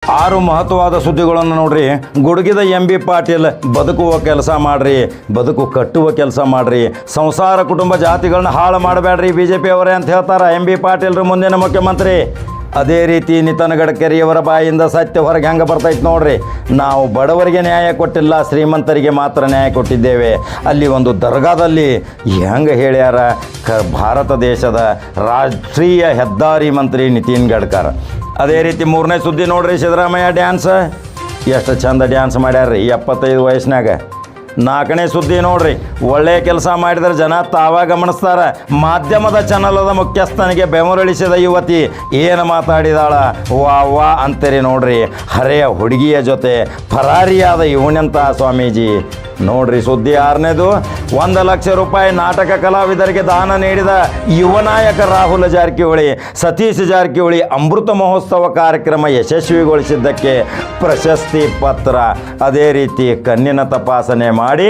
6 ಮಹತ್ವವಾದ ಸುದ್ದಿಗಳನ್ನು ನೋಡ್ರಿ. ಗುಡುಗಿದ MB ಪಾಟೀಲ್ ಬದುಕುವ ಕೆಲಸ ಮಾಡ್ರಿ, ಬದುಕು ಕಟ್ಟುವ ಕೆಲಸ ಮಾಡ್ರಿ, ಸಂಸಾರ ಕುಟುಂಬ ಜಾತಿಗಳನ್ನ ಹಾಳು ಮಾಡಬೇಡ್ರಿ BJP ಅವರೇ ಅಂತ ಹೇಳ್ತಾರೆ MB ಪಾಟೀಲ್ರು ಮುಂದಿನ ಮುಖ್ಯಮಂತ್ರಿ. ಅದೇ ರೀತಿ ನಿತಿನ್ ಗಡ್ಕರಿಯವರ ಬಾಯಿಂದ ಸತ್ಯ ಹೊರಗೆ ಹೆಂಗೆ ಬರ್ತೈತೆ ನೋಡ್ರಿ. ನಾವು ಬಡವರಿಗೆ ನ್ಯಾಯ ಕೊಟ್ಟಿಲ್ಲ, ಶ್ರೀಮಂತರಿಗೆ ಮಾತ್ರ ನ್ಯಾಯ ಕೊಟ್ಟಿದ್ದೇವೆ. ಅಲ್ಲಿ ಒಂದು ದರ್ಗಾದಲ್ಲಿ ಹೆಂಗೆ ಹೇಳ್ಯಾರ ಭಾರತ ದೇಶದ ರಾಷ್ಟ್ರೀಯ ಹೆದ್ದಾರಿ ಮಂತ್ರಿ ನಿತಿನ್ ಗಡ್ಕರ್. ಅದೇ ರೀತಿ 3ನೇ ಸುದ್ದಿ ನೋಡ್ರಿ, ಸಿದ್ದರಾಮಯ್ಯ ಡ್ಯಾನ್ಸ್ ಎಷ್ಟು ಚಂದ ಡ್ಯಾನ್ಸ್ ಮಾಡ್ಯಾರ್ರಿ 75 ವಯಸ್ಸಿನಾಗ. 4ನೇ ಸುದ್ದಿ ನೋಡ್ರಿ, ಒಳ್ಳೆಯ ಕೆಲಸ ಮಾಡಿದ್ರೆ ಜನ ತಾವ ಗಮನಿಸ್ತಾರೆ. ಮಾಧ್ಯಮದ ಚಾನಲದ ಮುಖ್ಯಸ್ಥನಿಗೆ ಬೆಂಬಲಿಸಿದ ಯುವತಿ ಏನು ಮಾತಾಡಿದಾಳ, ವಾ ವಾ ಅಂತೀರಿ ನೋಡ್ರಿ. ಹರೆಯ ಹುಡುಗಿಯ ಜೊತೆ ಫರಾರಿಯಾದ ಇವನಂತ ಸ್ವಾಮೀಜಿ ನೋಡ್ರಿ. ಸುದ್ದಿ 6ನೇದು, 1 ಲಕ್ಷ ರೂಪಾಯಿ ನಾಟಕ ಕಲಾವಿದರಿಗೆ ದಾನ ನೀಡಿದ ಯುವ ನಾಯಕ ರಾಹುಲ್ ಜಾರಕಿಹೊಳಿ, ಸತೀಶ್ ಜಾರಕಿಹೊಳಿ ಅಮೃತ ಮಹೋತ್ಸವ ಕಾರ್ಯಕ್ರಮ ಯಶಸ್ವಿಗೊಳಿಸಿದ್ದಕ್ಕೆ ಪ್ರಶಸ್ತಿ ಪತ್ರ. ಅದೇ ರೀತಿ ಕಣ್ಣಿನ ತಪಾಸಣೆ ಮಾಡಿ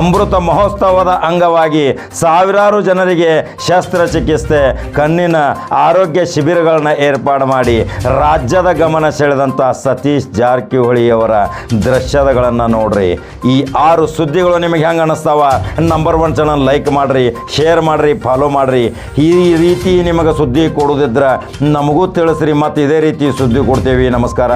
ಅಮೃತ ಮಹೋತ್ಸವದ ಅಂಗವಾಗಿ ಸಾವಿರಾರು ಜನರಿಗೆ ಶಸ್ತ್ರಚಿಕಿತ್ಸೆ, ಕಣ್ಣಿನ ಆರೋಗ್ಯ ಶಿಬಿರಗಳನ್ನ ಏರ್ಪಾಡು ಮಾಡಿ ರಾಜ್ಯದ ಗಮನ ಸೆಳೆದಂಥ ಸತೀಶ್ ಜಾರಕಿಹೊಳಿಯವರ ದೃಶ್ಯಗಳನ್ನು ನೋಡ್ರಿ. ಈ 6 ಸುದ್ದಿಗಳು ನಿಮಗೆ ಹೆಂಗೆ ಅನ್ನಿಸ್ತಾವ? ನಂಬರ್ 1 ಚಾನಲ್ ಲೈಕ್ ಮಾಡಿರಿ, ಶೇರ್ ಮಾಡಿರಿ, ಫಾಲೋ ಮಾಡಿರಿ. ಈ ರೀತಿ ನಿಮಗೆ ಸುದ್ದಿ ಕೊಡೋದಿದ್ರೆ ನಮಗೂ ತಿಳಿಸ್ರಿ, ಮತ್ತು ಇದೇ ರೀತಿ ಸುದ್ದಿ ಕೊಡ್ತೇವೆ. ನಮಸ್ಕಾರ.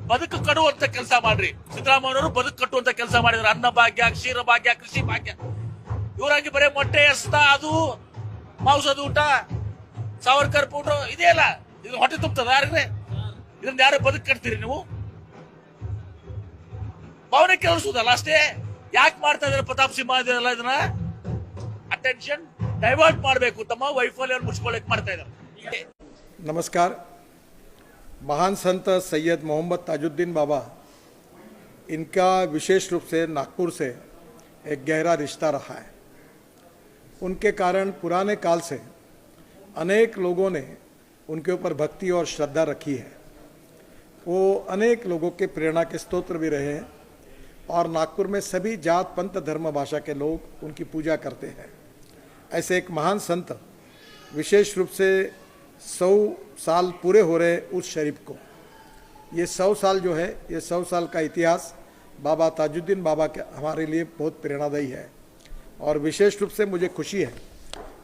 ಬದುಕು ಕಟ್ಟುವಂತ ಕೆಲಸ ಮಾಡ್ರಿ. ಸಿದ್ದರಾಮಯ್ಯವರು ಬದುಕು ಕಟ್ಟುವಂತ ಕೆಲಸ ಮಾಡಿದ್ರು. ಅನ್ನ ಭಾಗ್ಯ, ಕ್ಷೀರ ಭಾಗ್ಯ, ಕೃಷಿ ಭಾಗ್ಯ. ಇವರಾಗಿ ಬರೀ ಮೊಟ್ಟೆ ಎಸ್ತ, ಅದು ಮಾಂಸದ ಊಟ, ಸಾವರ್ಕರ್ ಊಟ ಇದೇ ಅಲ್ಲ. ಇದು ಹೊಟ್ಟೆ ತುಂಬತದ ಯಾರಿಗ್ರೆ? ಇದನ್ನ ಯಾರು ಬದುಕು ಕಟ್ತೀರಿ ನೀವು? ಭಾವನೆ ಕೆಲಸುದಲ್ಲ ಅಷ್ಟೇ. ಯಾಕೆ ಮಾಡ್ತಾ ಇದಾರೆ ಪ್ರತಾಪ್ ಸಿಂಹ ಇದೆಲ್ಲ? ಇದನ್ನ ಅಟೆನ್ಷನ್ ಡೈವರ್ಟ್ ಮಾಡಬೇಕು, ತಮ್ಮ ವೈಫಲ್ಯ ಮುಚ್ಕೊಳ್ಳಕ್ಕೆ ಮಾಡ್ತಾ ಇದ್ದಾರೆ. नमस्कार। महान संत सैयद मोहम्मद ताजुद्दीन बाबा, इनका विशेष रूप से नागपुर से एक गहरा रिश्ता रहा है। उनके कारण पुराने काल से अनेक लोगों ने उनके ऊपर भक्ति और श्रद्धा रखी है। वो अनेक लोगों के प्रेरणा के स्तोत्र भी रहे हैं और नागपुर में सभी जात पंथ धर्म भाषा के लोग उनकी पूजा करते हैं। ऐसे एक महान संत विशेष रूप से 100 साल पूरे हो रहे उस शरीफ को, ये 100 साल जो है, ये 100 साल का इतिहास बाबा ताजुद्दीन बाबा के हमारे लिए बहुत प्रेरणादायी है। और विशेष रूप से मुझे खुशी है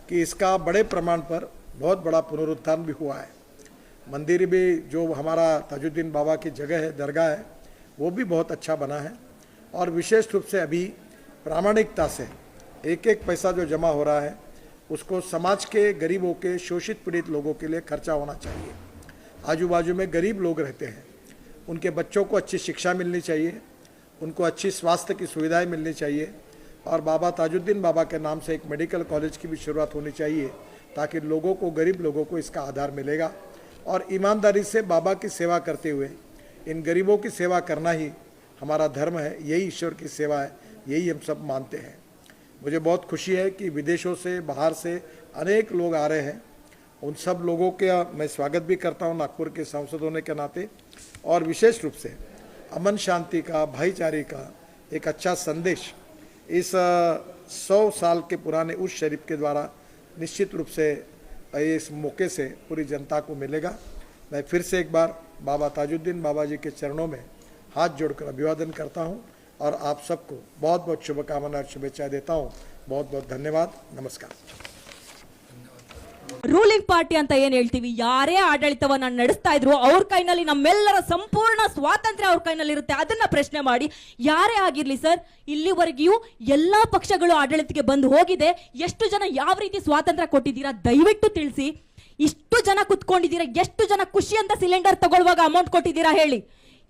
कि इसका बड़े प्रमाण पर बहुत बड़ा पुनरुत्थान भी हुआ है। मंदिर भी जो हमारा ताजुद्दीन बाबा की जगह है, दरगाह है, वो भी बहुत अच्छा बना है। और विशेष रूप से अभी प्रामाणिकता से एक एक पैसा जो जमा हो रहा है उसको समाज के गरीबों के शोषित पीड़ित लोगों के लिए खर्चा होना चाहिए। आजू बाजू में गरीब लोग रहते हैं, उनके बच्चों को अच्छी शिक्षा मिलनी चाहिए, उनको अच्छी स्वास्थ्य की सुविधाएं मिलनी चाहिए। और बाबा ताजुद्दीन बाबा के नाम से एक मेडिकल कॉलेज की भी शुरुआत होनी चाहिए, ताकि लोगों को, गरीब लोगों को इसका आधार मिलेगा। और ईमानदारी से बाबा की सेवा करते हुए इन गरीबों की सेवा करना ही हमारा धर्म है, यही ईश्वर की सेवा है, यही हम सब मानते हैं। मुझे बहुत खुशी है कि विदेशों से, बाहर से अनेक लोग आ रहे हैं। उन सब लोगों के मैं स्वागत भी करता हूं नागपुर के सांसद होने के नाते। और विशेष रूप से अमन शांति का, भाईचारे का एक अच्छा संदेश इस 100 साल के पुराने उस शरीफ के द्वारा निश्चित रूप से इस मौके से पूरी जनता को मिलेगा। मैं फिर से एक बार बाबा ताजुद्दीन बाबा जी के चरणों में हाथ जोड़कर अभिवादन करता हूं और आप सबको बहुत बहुत शुभकामनाएं और शुभेच्छा देता हूं। बहुत बहुत धन्यवाद। नमस्कार। ರೂಲಿಂಗ್ ಪಾರ್ಟಿ ಅಂತ ಏನ್ ಹೇಳ್ತೀವಿ, ಯಾರೇ ಆಡಳಿತವನ್ನ ನಡೆಸ್ತಾ ಇದ್ರು ಅವ್ರ ಕೈನಲ್ಲಿ ನಮ್ಮೆಲ್ಲರ ಸಂಪೂರ್ಣ ಸ್ವಾತಂತ್ರ್ಯ ಅವ್ರ ಕೈನಲ್ಲಿ ಇರುತ್ತೆ. ಅದನ್ನ ಪ್ರಶ್ನೆ ಮಾಡಿ ಯಾರೇ ಆಗಿರ್ಲಿ ಸರ್, ಇಲ್ಲಿವರೆಗೂ ಎಲ್ಲಾ ಪಕ್ಷಗಳು ಆಡಳಿತಕ್ಕೆ ಬಂದು ಹೋಗಿದೆ. ಎಷ್ಟು ಜನ ಯಾವ ರೀತಿ ಸ್ವಾತಂತ್ರ್ಯ ಕೊಟ್ಟಿದ್ದೀರಾ ದಯವಿಟ್ಟು ತಿಳಿಸಿ. ಇಷ್ಟು ಜನ ಕುತ್ಕೊಂಡಿದ್ದೀರಾ, ಎಷ್ಟು ಜನ ಖುಷಿ ಅಂತ ಸಿಲಿಂಡರ್ ತಗೊಳ್ಳುವಾಗ ಅಮೌಂಟ್ ಕೊಟ್ಟಿದ್ದೀರಾ ಹೇಳಿ.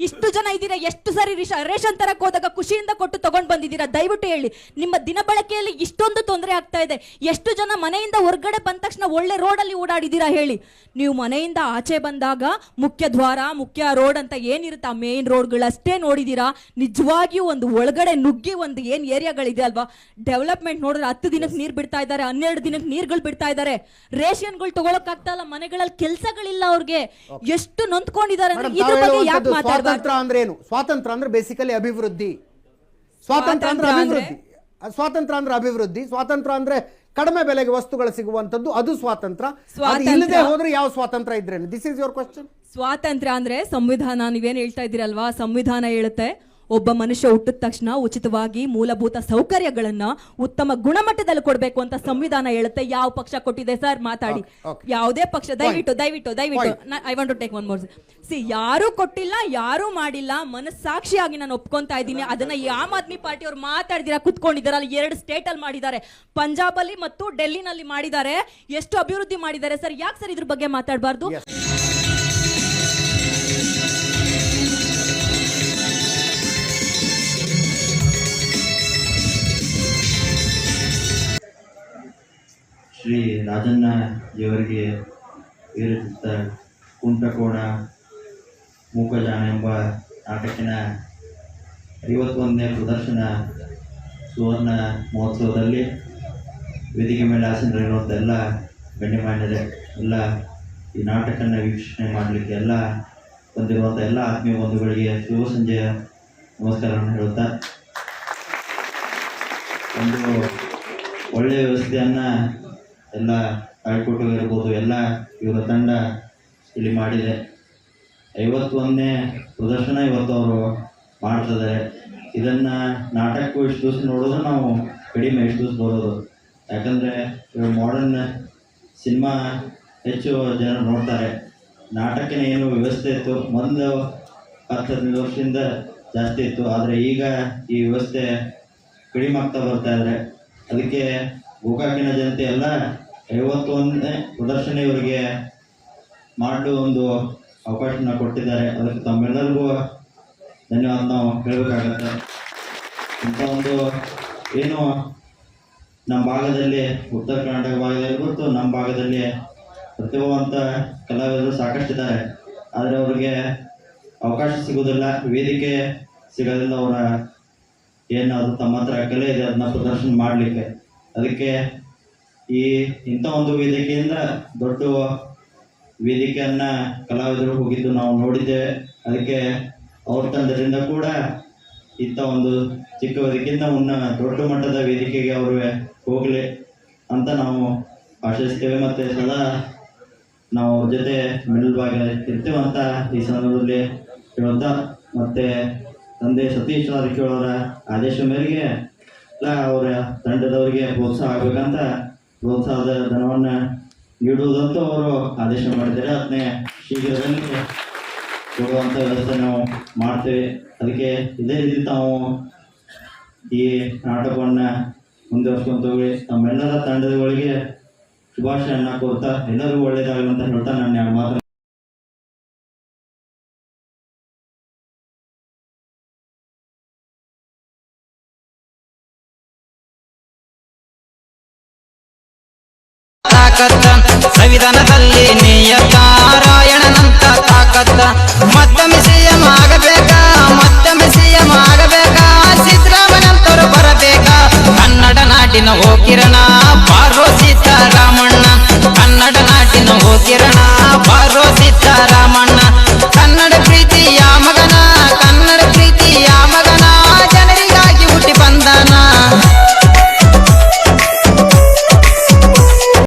ಇಷ್ಟು ಜನ ಇದ್ದೀರಾ, ಎಷ್ಟು ಸಾರಿ ರೇಷನ್ ತರಕ್ಕೆ ಹೋದಾಗ ಖುಷಿಯಿಂದ ಕೊಟ್ಟು ತಗೊಂಡು ಬಂದಿದ್ದೀರಾ ದಯವಿಟ್ಟು ಹೇಳಿ. ನಿಮ್ಮ ದಿನ ಬಳಕೆಯಲ್ಲಿ ಇಷ್ಟೊಂದು ತೊಂದರೆ ಆಗ್ತಾ ಇದೆ. ಎಷ್ಟು ಜನ ಮನೆಯಿಂದ ಹೊರಗಡೆ ಬಂದ ತಕ್ಷಣ ಒಳ್ಳೆ ರೋಡಲ್ಲಿ ಓಡಾಡಿದ್ದೀರಾ ಹೇಳಿ. ನೀವು ಮನೆಯಿಂದ ಆಚೆ ಬಂದಾಗ ಮುಖ್ಯ ದ್ವಾರ, ಮುಖ್ಯ ರೋಡ್ ಅಂತ ಏನಿರುತ್ತೆ ಆ ಮೇನ್ ರೋಡ್ಗಳಷ್ಟೇ ನೋಡಿದ್ದೀರಾ. ನಿಜವಾಗಿಯೂ ಒಂದು ಒಳಗಡೆ ನುಗ್ಗಿ ಒಂದು ಏನು ಏರಿಯಾಗಳಿದೆ ಅಲ್ವಾ, ಡೆವಲಪ್ಮೆಂಟ್ ನೋಡಿದ್ರೆ 10 ದಿನಕ್ಕೆ ನೀರು ಬಿಡ್ತಾ ಇದ್ದಾರೆ, 12 ದಿನಕ್ಕೆ ನೀರುಗಳು ಬಿಡ್ತಾ ಇದ್ದಾರೆ. ರೇಷನ್ಗಳು ತಗೊಳಕ್ಕಾಗ್ತಾ ಇಲ್ಲ, ಮನೆಗಳಲ್ಲಿ ಕೆಲಸಗಳಿಲ್ಲ ಅವ್ರಿಗೆ. ಎಷ್ಟು ನೊಂದ್ಕೊಂಡಿದ್ದಾರೆ ಅಂದ್ರೆ ಇದ್ರ ಬಗ್ಗೆ ಯಾಕೆ ಮಾತಾಡ್ತಾರೆ? ಸ್ವಾತಂತ್ರ್ಯ ಅಂದ್ರೆ ಏನು? ಸ್ವಾತಂತ್ರ್ಯ ಅಂದ್ರೆ ಬೇಸಿಕಲಿ ಅಭಿವೃದ್ಧಿ. ಸ್ವಾತಂತ್ರ್ಯ ಅಂದ್ರೆ ಅಭಿವೃದ್ಧಿ. ಸ್ವಾತಂತ್ರ್ಯ ಅಂದ್ರೆ ಅಭಿವೃದ್ಧಿ. ಸ್ವಾತಂತ್ರ್ಯ ಅಂದ್ರೆ ಕಡಿಮೆ ಬೆಲೆಗೆ ವಸ್ತುಗಳು ಸಿಗುವಂಥದ್ದು ಅದು ಸ್ವಾತಂತ್ರ್ಯ. ಸ್ವಾತಂತ್ರ್ಯ. ಇಲ್ಲದೆ ಹೋದ್ರೆ ಯಾವ ಸ್ವಾತಂತ್ರ್ಯ ಇದ್ರೇನು? This is your question. ಸ್ವಾತಂತ್ರ್ಯ ಅಂದ್ರೆ ಸಂವಿಧಾನ, ನೀವೇನು ಹೇಳ್ತಾ ಇದ್ದೀರಲ್ವಾ, ಸಂವಿಧಾನ ಹೇಳುತ್ತೆ ಒಬ್ಬ ಮನುಷ್ಯ ಹುಟ್ಟಿದ ತಕ್ಷಣ ಉಚಿತವಾಗಿ ಮೂಲಭೂತ ಸೌಕರ್ಯಗಳನ್ನ ಉತ್ತಮ ಗುಣಮಟ್ಟದಲ್ಲಿ ಕೊಡಬೇಕು ಅಂತ ಸಂವಿಧಾನ ಹೇಳುತ್ತೆ. ಯಾವ ಪಕ್ಷ ಕೊಟ್ಟಿದೆ ಸರ್? ಮಾತಾಡಿ. ಯಾವುದೇ ಪಕ್ಷ, ದಯವಿಟ್ಟು I want to take one more. ಯಾರು ಕೊಟ್ಟಿಲ್ಲ, ಯಾರು ಮಾಡಿಲ್ಲ, ಮನಸ್ಸಾಕ್ಷಿಯಾಗಿ ನಾನು ಒಪ್ಕೊಂತಾ ಇದ್ದೀನಿ. ಅದನ್ನ ಆಮ್ ಆದ್ಮಿ ಪಾರ್ಟಿ ಅವ್ರು ಮಾತಾಡಿದಿರಾ, ಕುತ್ಕೊಂಡಿದ್ದಾರೆ. ಅಲ್ಲಿ 2 ಸ್ಟೇಟ್ ಅಲ್ಲಿ ಮಾಡಿದ್ದಾರೆ, ಪಂಜಾಬ್ ಅಲ್ಲಿ ಮತ್ತು ಡೆಲ್ಲಿನಲ್ಲಿ ಮಾಡಿದ್ದಾರೆ. ಎಷ್ಟು ಅಭಿವೃದ್ಧಿ ಮಾಡಿದ್ದಾರೆ ಸರ್. ಯಾಕೆ ಸರ್ ಇದ್ರ ಬಗ್ಗೆ ಮಾತಾಡಬಾರ್ದು? ಶ್ರೀ ರಾಜಣ್ಣ ಇವರಿಗೆ ವಿರಚಿತ ಕುಂಟಕೋಣ ಮೂಕಜಾಣ ಎಂಬ ನಾಟಕಿನ 51ನೇ ಪ್ರದರ್ಶನ ಸುವರ್ಣ ಮಹೋತ್ಸವದಲ್ಲಿ ವೇದಿಕೆ ಮೇಲೆ ಆಸೀನರಿರುವಂಥ ಎಲ್ಲ ಗಣ್ಯಮಾನ್ಯರೇ, ಎಲ್ಲ ಈ ನಾಟಕನ ವೀಕ್ಷಣೆ ಮಾಡಲಿಕ್ಕೆ ಎಲ್ಲ ಬಂದಿರುವಂಥ ಎಲ್ಲ ಆತ್ಮೀಯ ಬಂಧುಗಳಿಗೆ ಶುಭ ಸಂಜೆಯ ನಮಸ್ಕಾರವನ್ನು ಹೇಳುತ್ತಾ, ಒಂದು ಒಳ್ಳೆಯ ವ್ಯವಸ್ಥೆಯನ್ನು ಎಲ್ಲ ತಾಳ್ಕೊಟ್ಟು ಇರ್ಬೋದು ಎಲ್ಲ ಇವರ ತಂಡ ಇಲ್ಲಿ ಮಾಡಿದೆ. 51ನೇ ಪ್ರದರ್ಶನ ಇವತ್ತು ಅವರು ಮಾಡ್ತಿದ್ದಾರೆ. ಇದನ್ನು ನಾಟಕಕ್ಕೂ ಇಷ್ಟು ದಿವಸ ನೋಡೋದು ನಾವು ಕಡಿಮೆ, ಇಷ್ಟು ದಿವಸ ಬರೋದು. ಯಾಕಂದರೆ ಇವಾಗ ಮಾಡರ್ನ್ ಸಿನಿಮಾ ಹೆಚ್ಚು ಜನ ನೋಡ್ತಾರೆ. ನಾಟಕನೇ ಏನು ವ್ಯವಸ್ಥೆ ಇತ್ತು ಮೊದಲು 10-15 ವರ್ಷದಿಂದ ಜಾಸ್ತಿ ಇತ್ತು. ಆದರೆ ಈಗ ಈ ವ್ಯವಸ್ಥೆ ಕಡಿಮೆ ಆಗ್ತಾ ಬರ್ತಾ ಇದ್ದಾರೆ. ಅದಕ್ಕೆ ಗೋಕಾಕಿನ ಜನತೆ ಎಲ್ಲ 51ನೇ ಪ್ರದರ್ಶನ ಇವರಿಗೆ ಮಾಡಲು ಒಂದು ಅವಕಾಶನ ಕೊಟ್ಟಿದ್ದಾರೆ. ಅದಕ್ಕೆ ತಮ್ಮೆಲ್ಲರಿಗೂ ಧನ್ಯವಾದ ನಾವು ಹೇಳಬೇಕಾಗತ್ತೆ. ಇಂಥ ಒಂದು ಏನು ನಮ್ಮ ಭಾಗದಲ್ಲಿ, ಉತ್ತರ ಕರ್ನಾಟಕ ಭಾಗದಲ್ಲಿ ಗೊತ್ತು, ನಮ್ಮ ಭಾಗದಲ್ಲಿ ಪ್ರತಿಭಾವಂತ ಕಲಾವಿದರು ಸಾಕಷ್ಟಿದ್ದಾರೆ. ಆದರೆ ಅವರಿಗೆ ಅವಕಾಶ ಸಿಗೋದಿಲ್ಲ, ವೇದಿಕೆ ಸಿಗೋದಿಲ್ಲ. ಅವರ ಏನಾದರೂ ತಮ್ಮ ಹತ್ರ ಕಲೆ ಇದೆ ಅದನ್ನ ಪ್ರದರ್ಶನ ಮಾಡಲಿಕ್ಕೆ. ಅದಕ್ಕೆ ಇಂಥ ಒಂದು ವೇದಿಕೆಯಿಂದ ದೊಡ್ಡ ವೇದಿಕೆಯನ್ನು ಕಲಾವಿದರು ಹೋಗಿದ್ದು ನಾವು ನೋಡಿದ್ದೇವೆ. ಅದಕ್ಕೆ ಅವ್ರ ತಂಡದಿಂದ ಕೂಡ ಇಂಥ ಒಂದು ಚಿಕ್ಕ ವೇದಿಕೆಯಿಂದ ದೊಡ್ಡ ಮಟ್ಟದ ವೇದಿಕೆಗೆ ಅವರು ಹೋಗಲಿ ಅಂತ ನಾವು ಆಶಿಸ್ತೇವೆ. ಮತ್ತು ಸದಾ ನಾವು ಅವ್ರ ಜೊತೆ ಮಿಡಲ್ಭಾಗ ಇರ್ತೇವೆ ಅಂತ ಈ ಸಂದರ್ಭದಲ್ಲಿ ಹೇಳುತ್ತಾ, ಮತ್ತು ತಂದೆ ಸತೀಶ್ ಜಾರಕಿಹೊಳಿ ಅವರ ಆದೇಶ ಮೇರೆಗೆ ಎಲ್ಲ ಅವರ ತಂಡದವರಿಗೆ ಪ್ರೋತ್ಸಾಹ ಆಗಬೇಕಂತ ಪ್ರೋತ್ಸಾಹದ ಧನವನ್ನು ನೀಡುವುದಂತೂ ಅವರು ಆದೇಶ ಮಾಡಿದ್ದಾರೆ. ಅದನ್ನೇ ಶೀಘ್ರದಲ್ಲಿ ಕೊಡುವಂಥ ವ್ಯವಸ್ಥೆ ನಾವು ಮಾಡ್ತೇವೆ. ಅದಕ್ಕೆ ಇದೇ ರೀತಿ ತಾವು ಈ ನಾಟಕವನ್ನು ಮುಂದುವರ್ಸ್ಕೊಂತ ಹೋಗಿ ತಮ್ಮೆಲ್ಲರ ತಂಡದಗಳಿಗೆ ಶುಭಾಶಯವನ್ನು ಕೋರ್ತಾ ಎಲ್ಲರಿಗೂ ಒಳ್ಳೆಯದಾಗಲಿ ಅಂತ ಹೇಳ್ತಾ ನಾನು 2 ಮಾತು ಸಂವಿಧಾನದಲ್ಲಿ ನಿಯತ